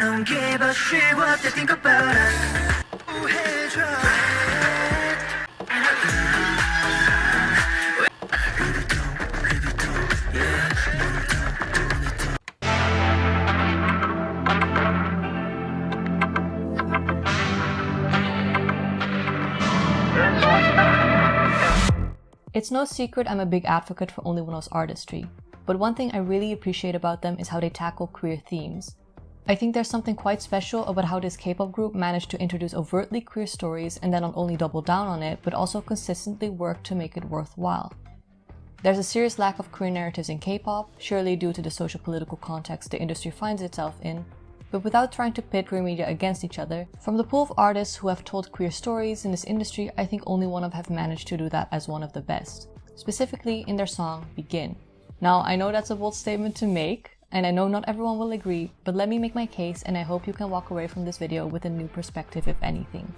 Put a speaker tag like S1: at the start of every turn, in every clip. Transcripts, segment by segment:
S1: don't give a shit what they think about us. 우회전.
S2: It's no secret I'm a big advocate for OnlyOneOf's artistry, but one thing I really appreciate about them is how they tackle queer themes. I think there's something quite special about how this K-pop group managed to introduce overtly queer stories and then not only double down on it, but also consistently work to make it worthwhile. There's a serious lack of queer narratives in K-pop, surely due to the socio-political context the industry finds itself in, but without trying to pit queer media against each other. From the pool of artists who have told queer stories in this industry, I think OnlyOneOf have managed to do that as one of the best, specifically in their song Begin. Now, I know that's a bold statement to make, and I know not everyone will agree, but let me make my case and I hope you can walk away from this video with a new perspective if anything.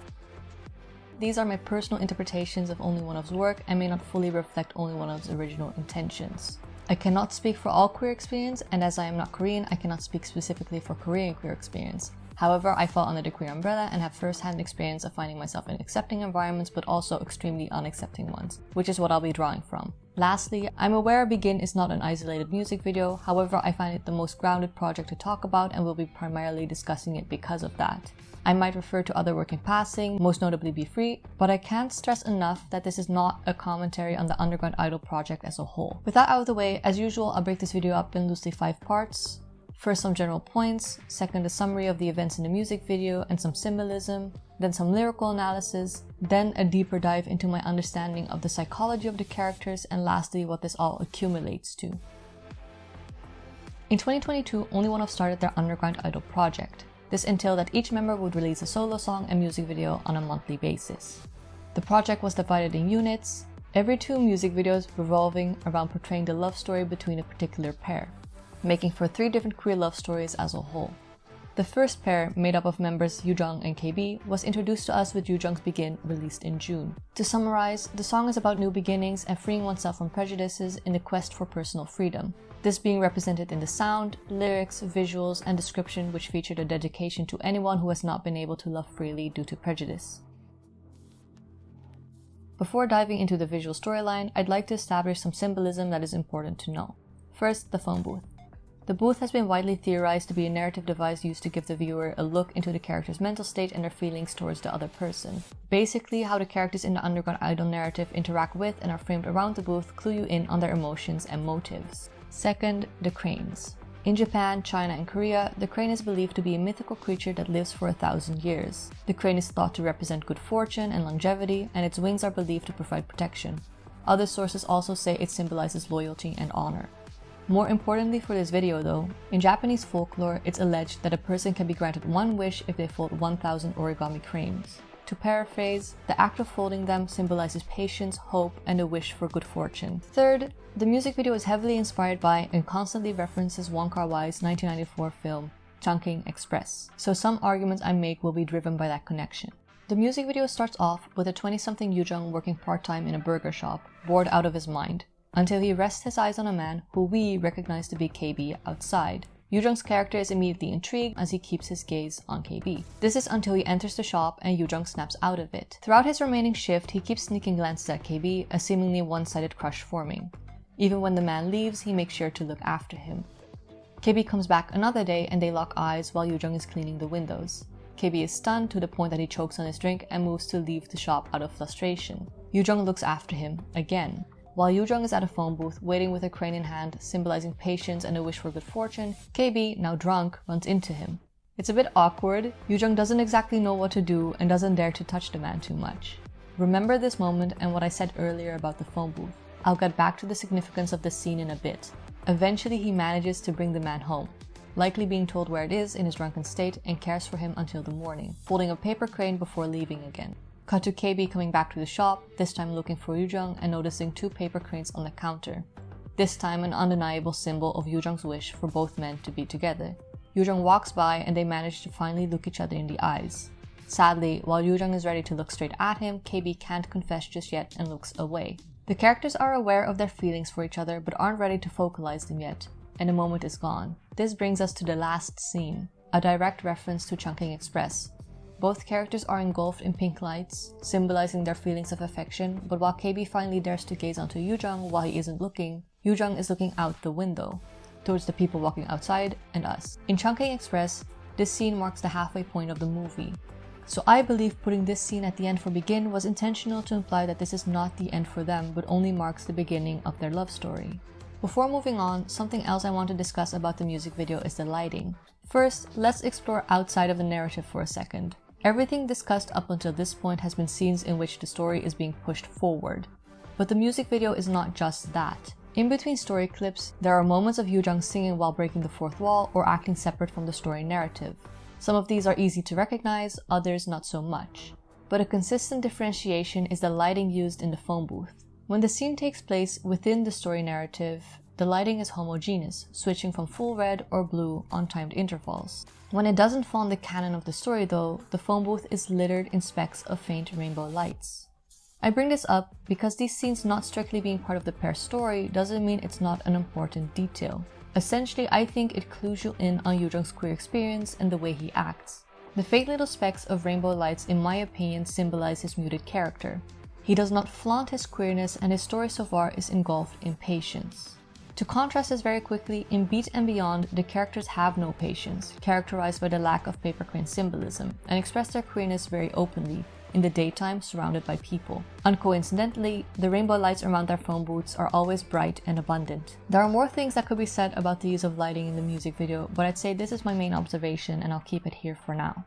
S2: These are my personal interpretations of OnlyOneOf's work and may not fully reflect OnlyOneOf's original intentions. I cannot speak for all queer experience, and as I am not Korean, I cannot speak specifically for Korean queer experience. However, I fall under the queer umbrella and have first-hand experience of finding myself in accepting environments but also extremely unaccepting ones, which is what I'll be drawing from. Lastly, I'm aware Begin is not an isolated music video, however I find it the most grounded project to talk about and will be primarily discussing it because of that. I might refer to other work in passing, most notably Be Free, but I can't stress enough that this is not a commentary on the underground idol project as a whole. With that out of the way, as usual, I'll break this video up in loosely 5 parts. First, some general points, second, a summary of the events in the music video and some symbolism, then some lyrical analysis, then a deeper dive into my understanding of the psychology of the characters, and lastly, what this all accumulates to. In 2022, OnlyOneOf started their underground idol project. This entailed that each member would release a solo song and music video on a monthly basis. The project was divided in units, every 2 music videos revolving around portraying the love story between a particular pair, making for 3 different queer love stories as a whole. The first pair, made up of members YooJung and KB, was introduced to us with YooJung's Begin, released in June. To summarize, the song is about new beginnings and freeing oneself from prejudices in the quest for personal freedom. This being represented in the sound, lyrics, visuals, and description, which featured a dedication to anyone who has not been able to love freely due to prejudice. Before diving into the visual storyline, I'd like to establish some symbolism that is important to know. First, the phone booth. The booth has been widely theorized to be a narrative device used to give the viewer a look into the character's mental state and their feelings towards the other person. Basically, how the characters in the underground idol narrative interact with and are framed around the booth clue you in on their emotions and motives. Second, the cranes. In Japan, China, and Korea, the crane is believed to be a mythical creature that lives for 1,000 years. The crane is thought to represent good fortune and longevity, and its wings are believed to provide protection. Other sources also say it symbolizes loyalty and honor. More importantly for this video though, in Japanese folklore, it's alleged that a person can be granted 1 wish if they fold 1,000 origami cranes. To paraphrase, the act of folding them symbolizes patience, hope, and a wish for good fortune. Third, the music video is heavily inspired by and constantly references Wong Kar-wai's 1994 film, Chungking Express, so some arguments I make will be driven by that connection. The music video starts off with a 20-something YooJung working part-time in a burger shop, bored out of his mind, until he rests his eyes on a man who we recognize to be KB outside. YooJung's character is immediately intrigued as he keeps his gaze on KB. This is until he enters the shop and YooJung snaps out of it. Throughout his remaining shift, he keeps sneaking glances at KB, a seemingly one-sided crush forming. Even when the man leaves, he makes sure to look after him. KB comes back another day and they lock eyes while YooJung is cleaning the windows. KB is stunned to the point that he chokes on his drink and moves to leave the shop out of frustration. YooJung looks after him again. While YooJung is at a phone booth, waiting with a crane in hand, symbolizing patience and a wish for good fortune, KB, now drunk, runs into him. It's a bit awkward. YooJung doesn't exactly know what to do and doesn't dare to touch the man too much. Remember this moment and what I said earlier about the phone booth. I'll get back to the significance of this scene in a bit. Eventually he manages to bring the man home, likely being told where it is in his drunken state, and cares for him until the morning, folding a paper crane before leaving again. Cut to KB coming back to the shop, this time looking for YooJung and noticing 2 paper cranes on the counter. This time an undeniable symbol of YooJung's wish for both men to be together. YooJung walks by and they manage to finally look each other in the eyes. Sadly, while YooJung is ready to look straight at him, KB can't confess just yet and looks away. The characters are aware of their feelings for each other but aren't ready to vocalize them yet, and the moment is gone. This brings us to the last scene. a direct reference to Chungking Express. Both characters are engulfed in pink lights, symbolizing their feelings of affection, but while KB finally dares to gaze onto YooJung while he isn't looking, YooJung is looking out the window, towards the people walking outside and us. In Chungking Express, this scene marks the halfway point of the movie. So I believe putting this scene at the end for Begin was intentional to imply that this is not the end for them, but only marks the beginning of their love story. Before moving on, something else I want to discuss about the music video is the lighting. First, let's explore outside of the narrative for a second. Everything discussed up until this point has been scenes in which the story is being pushed forward. But the music video is not just that. In between story clips, there are moments of YooJung singing while breaking the fourth wall or acting separate from the story narrative. Some of these are easy to recognize, others not so much. But a consistent differentiation is the lighting used in the phone booth. When the scene takes place within the story narrative, the lighting is homogeneous, switching from full red or blue on timed intervals. When it doesn't fall in the canon of the story though, the phone booth is littered in specks of faint rainbow lights. I bring this up because these scenes not strictly being part of the pair's story doesn't mean it's not an important detail. Essentially, I think it clues you in on YooJung's queer experience and the way he acts. The faint little specks of rainbow lights in my opinion symbolize his muted character. He does not flaunt his queerness and his story so far is engulfed in patience. To contrast this very quickly, in Beat and Beyond, the characters have no patience, characterized by the lack of paper crane symbolism, and express their queerness very openly, in the daytime surrounded by people. Uncoincidentally, the rainbow lights around their phone booths are always bright and abundant. There are more things that could be said about the use of lighting in the music video, but I'd say this is my main observation and I'll keep it here for now.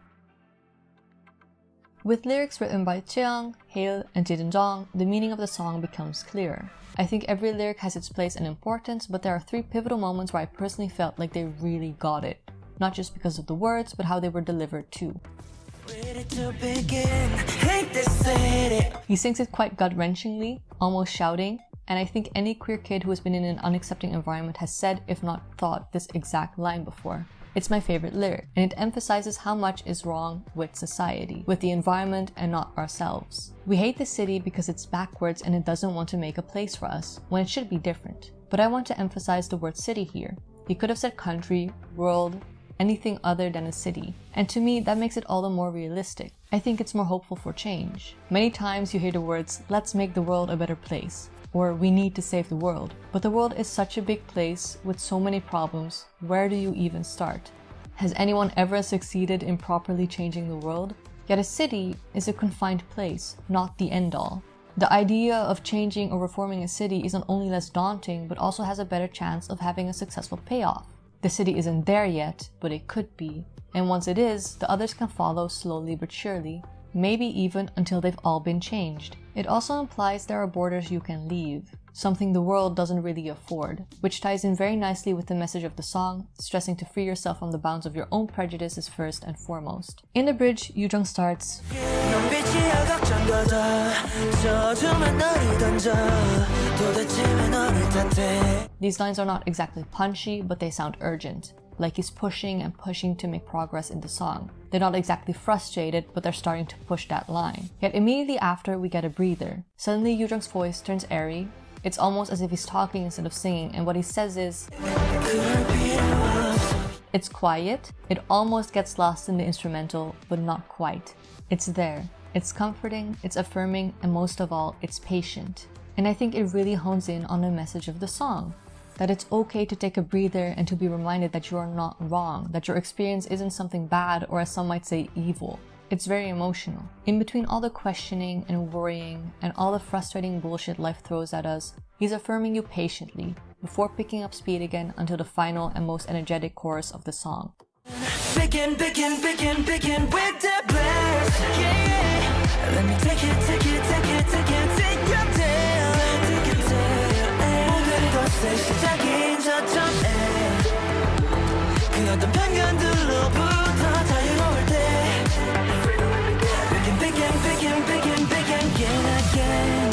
S2: With lyrics written by Cheong, Hale, and YooJung, the meaning of the song becomes clearer. I think every lyric has its place and importance, but there are 3 pivotal moments where I personally felt like they really got it. Not just because of the words, but how they were delivered too. He sings it quite gut-wrenchingly, almost shouting, and I think any queer kid who has been in an unaccepting environment has said, if not thought, this exact line before. It's my favorite lyric, and it emphasizes how much is wrong with society, with the environment and not ourselves. We hate the city because it's backwards and it doesn't want to make a place for us, when it should be different. But I want to emphasize the word city here. He could have said country, world, anything other than a city. And to me, that makes it all the more realistic. I think it's more hopeful for change. Many times you hear the words, let's make the world a better place, or we need to save the world. But the world is such a big place with so many problems, where do you even start? Has anyone ever succeeded in properly changing the world? Yet a city is a confined place, not the end-all. The idea of changing or reforming a city is not only less daunting, but also has a better chance of having a successful payoff. The city isn't there yet, but it could be. And once it is, the others can follow slowly but surely, maybe even until they've all been changed. It also implies there are borders you can leave, something the world doesn't really afford, which ties in very nicely with the message of the song, stressing to free yourself from the bounds of your own prejudices first and foremost. In the bridge, YooJung starts, These lines are not exactly punchy, but they sound urgent, like he's pushing and pushing to make progress in the song. They're not exactly frustrated, but they're starting to push that line. Yet immediately after, we get a breather. Suddenly YooJung's voice turns airy. It's almost as if he's talking instead of singing, and what he says is, it's quiet. It almost gets lost in the instrumental, but not quite. It's there. It's comforting, it's affirming, and most of all, it's patient. And I think it really hones in on the message of the song. That it's okay to take a breather and to be reminded that you are not wrong, that your experience isn't something bad or, as some might say, evil. It's very emotional. In between all the questioning and worrying and all the frustrating bullshit life throws at us, he's affirming you patiently before picking up speed again until the final and most energetic chorus of the song.
S1: Begin with the blast. Yeah. Let me take it down. 시작인 저점에 그 어떤 편견들로부터 자유로울 때 begin again.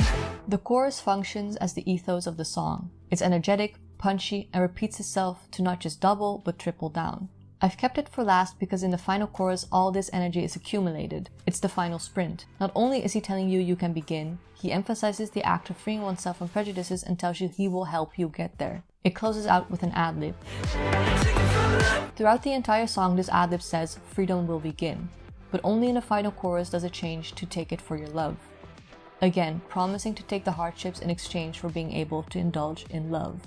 S2: The chorus functions as the ethos of the song. It's energetic, punchy, and repeats itself to not just double, but triple down. I've kept it for last because in the final chorus, all this energy is accumulated. It's the final sprint. Not only is he telling you you can begin, he emphasizes the act of freeing oneself from prejudices and tells you he will help you get there. It closes out with an ad-lib. Throughout the entire song, this ad-lib says, "Freedom will begin," but only in the final chorus does it change to "take it for your love." Again, promising to take the hardships in exchange for being able to indulge in love.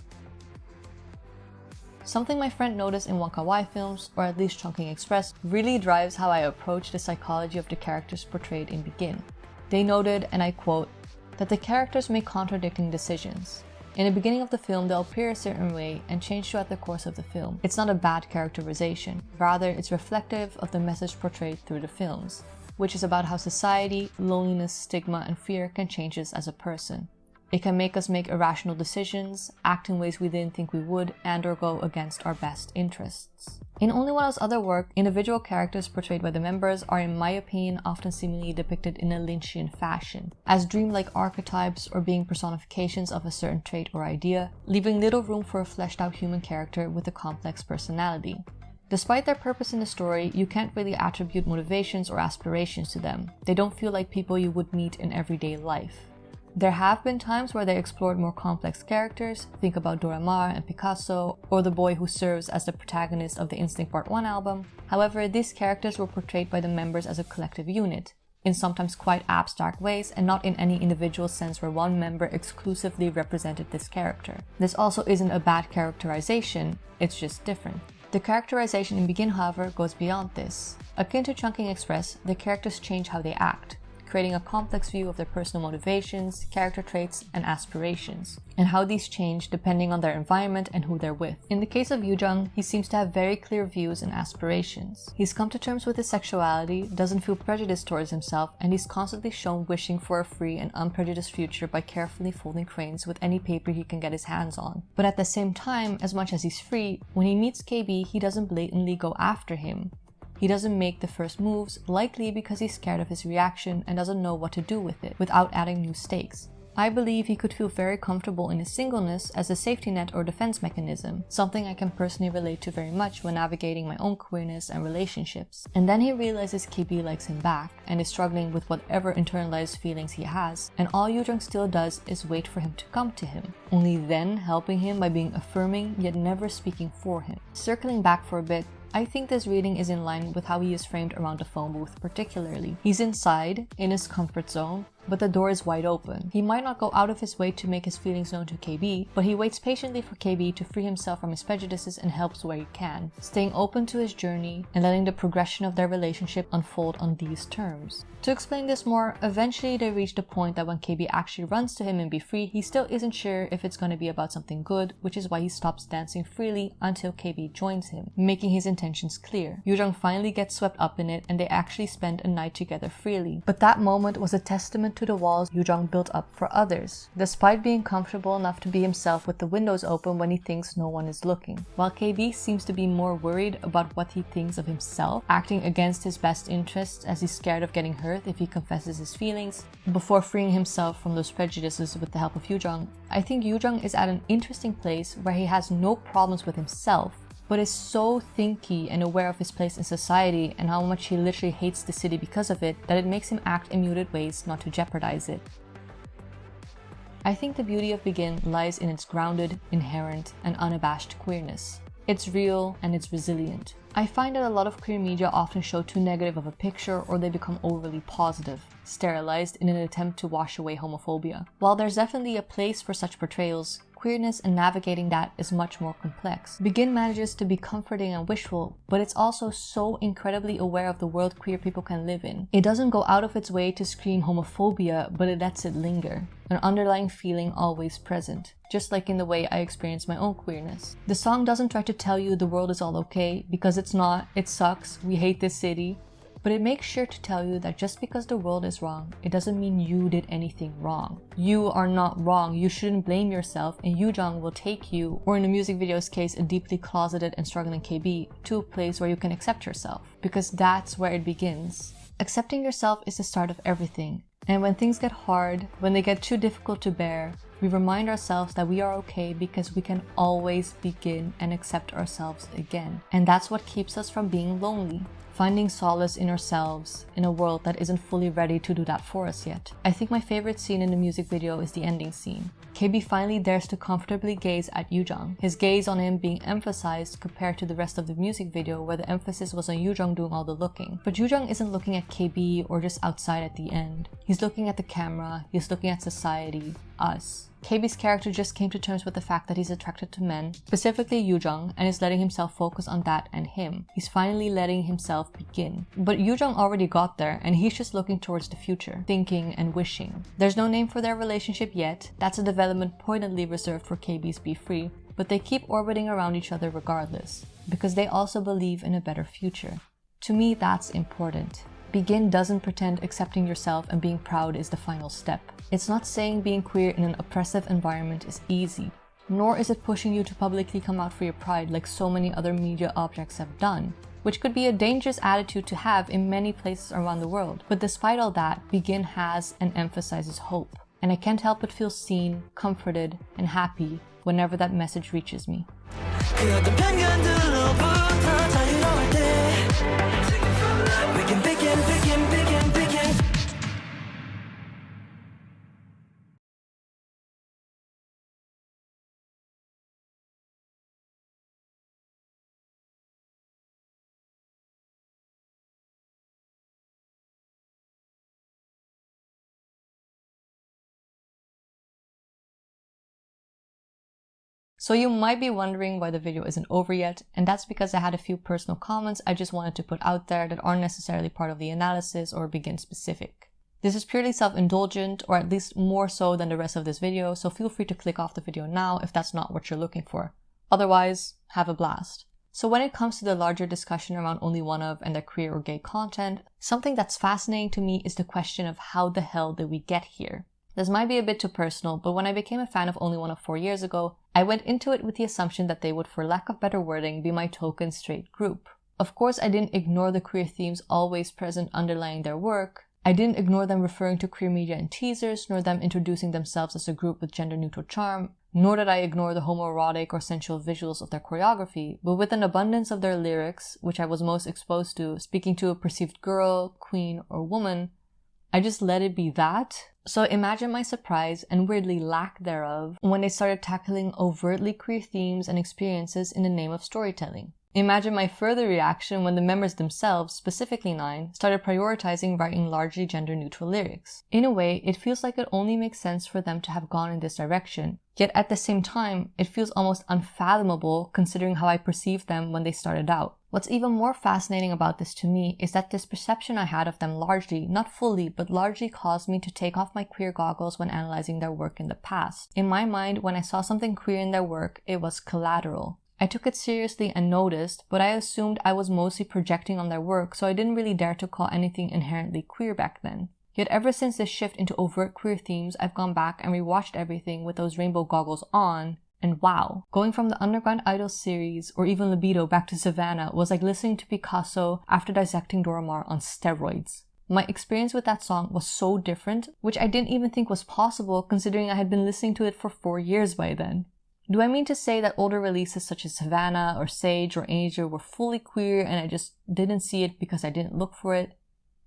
S2: Something my friend noticed in Wonka Wai films, or at least Chungking Express, really drives how I approach the psychology of the characters portrayed in Begin. They noted, and I quote, that the characters make contradicting decisions. In the beginning of the film, they'll appear a certain way and change throughout the course of the film. It's not a bad characterization, rather it's reflective of the message portrayed through the films, which is about how society, loneliness, stigma, and fear can change us as a person. It can make us make irrational decisions, act in ways we didn't think we would, and or go against our best interests. In OnlyOneOf's other work, individual characters portrayed by the members are, in my opinion, often seemingly depicted in a Lynchian fashion, as dreamlike archetypes or being personifications of a certain trait or idea, leaving little room for a fleshed out human character with a complex personality. Despite their purpose in the story, you can't really attribute motivations or aspirations to them. They don't feel like people you would meet in everyday life. There have been times where they explored more complex characters, think about Dora Maar and Picasso, or the boy who serves as the protagonist of the Instinct Part 1 album. However, these characters were portrayed by the members as a collective unit, in sometimes quite abstract ways and not in any individual sense where one member exclusively represented this character. This also isn't a bad characterization, it's just different. The characterization in Begin, however, goes beyond this. Akin to Chungking Express, the characters change how they act, creating a complex view of their personal motivations, character traits, and aspirations, and how these change depending on their environment and who they're with. In the case of YooJung, he seems to have very clear views and aspirations. He's come to terms with his sexuality, doesn't feel prejudice towards himself, and he's constantly shown wishing for a free and unprejudiced future by carefully folding cranes with any paper he can get his hands on. But at the same time, as much as he's free, when he meets KB, he doesn't blatantly go after him. He doesn't make the first moves, likely because he's scared of his reaction and doesn't know what to do with it, without adding new stakes. I believe he could feel very comfortable in his singleness as a safety net or defense mechanism, something I can personally relate to very much when navigating my own queerness and relationships. And then he realizes KB likes him back, and is struggling with whatever internalized feelings he has, and all YooJung still does is wait for him to come to him, only then helping him by being affirming yet never speaking for him. Circling back for a bit, I think this reading is in line with how he is framed around the phone booth particularly. He's inside, in his comfort zone, but the door is wide open. He might not go out of his way to make his feelings known to KB, but he waits patiently for KB to free himself from his prejudices and helps where he can, staying open to his journey and letting the progression of their relationship unfold on these terms. To explain this more, eventually they reach the point that when KB actually runs to him and be free, he still isn't sure if it's going to be about something good, which is why he stops dancing freely until KB joins him, making his intentions clear. YooJung finally gets swept up in it and they actually spend a night together freely. But that moment was a testament to the walls YooJung built up for others, despite being comfortable enough to be himself with the windows open when he thinks no one is looking. While KB seems to be more worried about what he thinks of himself, acting against his best interests as he's scared of getting hurt if he confesses his feelings, before freeing himself from those prejudices with the help of YooJung, I think YooJung is at an interesting place where he has no problems with himself, but is so thinky and aware of his place in society and how much he literally hates the city because of it that it makes him act in muted ways not to jeopardize it. I think the beauty of Begin lies in its grounded, inherent, and unabashed queerness. It's real and it's resilient. I find that a lot of queer media often show too negative of a picture or they become overly positive, sterilized in an attempt to wash away homophobia. While there's definitely a place for such portrayals, queerness and navigating that is much more complex. Begin manages to be comforting and wishful, but it's also so incredibly aware of the world queer people can live in. It doesn't go out of its way to scream homophobia, but it lets it linger, an underlying feeling always present, just like in the way I experience my own queerness. The song doesn't try to tell you the world is all okay, because it's not, it sucks, we hate this city, but it makes sure to tell you that just because the world is wrong, it doesn't mean you did anything wrong. You are not wrong, you shouldn't blame yourself, and YooJung will take you, or in the music video's case, a deeply closeted and struggling KB, to a place where you can accept yourself, because that's where it begins. Accepting yourself is the start of everything, and when things get hard, when they get too difficult to bear, we remind ourselves that we are okay because we can always begin and accept ourselves again. And that's what keeps us from being lonely. finding solace in ourselves in a world that isn't fully ready to do that for us yet. I think my favorite scene in the music video is the ending scene. KB finally dares to comfortably gaze at YooJung, his gaze on him being emphasized compared to the rest of the music video where the emphasis was on YooJung doing all the looking. But YooJung isn't looking at KB or just outside at the end. He's looking at the camera, he's looking at society, us. KB's character just came to terms with the fact that he's attracted to men, specifically YooJung, and is letting himself focus on that and him. He's finally letting himself begin. But YooJung already got there, and he's just looking towards the future, thinking and wishing. There's no name for their relationship yet. That's a development pointedly reserved for KB's Be Free, but they keep orbiting around each other regardless, because they also believe in a better future. To me, that's important. Begin doesn't pretend accepting yourself and being proud is the final step. It's not saying being queer in an oppressive environment is easy, nor is it pushing you to publicly come out for your pride like so many other media objects have done, which could be a dangerous attitude to have in many places around the world. But despite all that, Begin has and emphasizes hope, and I can't help but feel seen, comforted, and happy whenever that message reaches me. So you might be wondering why the video isn't over yet, and that's because I had a few personal comments I just wanted to put out there that aren't necessarily part of the analysis or Begin specific. This is purely self-indulgent, or at least more so than the rest of this video, so feel free to click off the video now if that's not what you're looking for. Otherwise, have a blast. So when it comes to the larger discussion around OnlyOneOf and their queer or gay content, something that's fascinating to me is the question of how the hell did we get here? This might be a bit too personal, but when I became a fan of OnlyOneOf 4 years ago, I went into it with the assumption that they would, for lack of better wording, be my token straight group. Of course, I didn't ignore the queer themes always present underlying their work. I didn't ignore them referring to queer media in teasers, nor them introducing themselves as a group with gender-neutral charm, nor did I ignore the homoerotic or sensual visuals of their choreography, but with an abundance of their lyrics, which I was most exposed to, speaking to a perceived girl, queen, or woman, I just let it be that. So imagine my surprise, and weirdly lack thereof, when they started tackling overtly queer themes and experiences in the name of storytelling. Imagine my further reaction when the members themselves, specifically 9, started prioritizing writing largely gender-neutral lyrics. In a way, it feels like it only makes sense for them to have gone in this direction, yet at the same time, it feels almost unfathomable considering how I perceived them when they started out. What's even more fascinating about this to me is that this perception I had of them largely, not fully, but largely caused me to take off my queer goggles when analyzing their work in the past. In my mind, when I saw something queer in their work, it was collateral. I took it seriously and noticed, but I assumed I was mostly projecting on their work, so I didn't really dare to call anything inherently queer back then. Yet ever since this shift into overt queer themes, I've gone back and rewatched everything with those rainbow goggles on, and wow, going from the Underground Idol series or even Libido back to Savannah was like listening to Picasso after dissecting Dora Maar on steroids. My experience with that song was so different, which I didn't even think was possible considering I had been listening to it for 4 years by then. Do I mean to say that older releases such as Savannah or Sage or Angel were fully queer and I just didn't see it because I didn't look for it?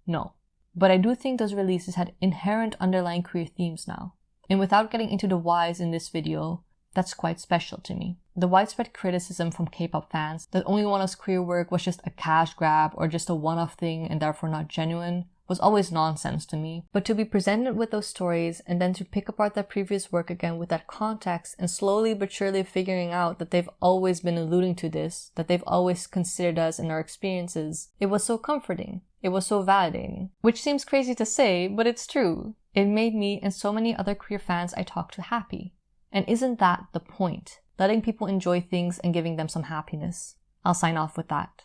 S2: No. But I do think those releases had inherent underlying queer themes now. And without getting into the whys in this video, that's quite special to me. The widespread criticism from K-pop fans that OnlyOneOf's queer work was just a cash grab or just a one-off thing and therefore not genuine was always nonsense to me. But to be presented with those stories and then to pick apart their previous work again with that context and slowly but surely figuring out that they've always been alluding to this, that they've always considered us in our experiences, it was so comforting. It was so validating. Which seems crazy to say, but it's true. It made me and so many other queer fans I talk to happy. And isn't that the point? Letting people enjoy things and giving them some happiness. I'll sign off with that.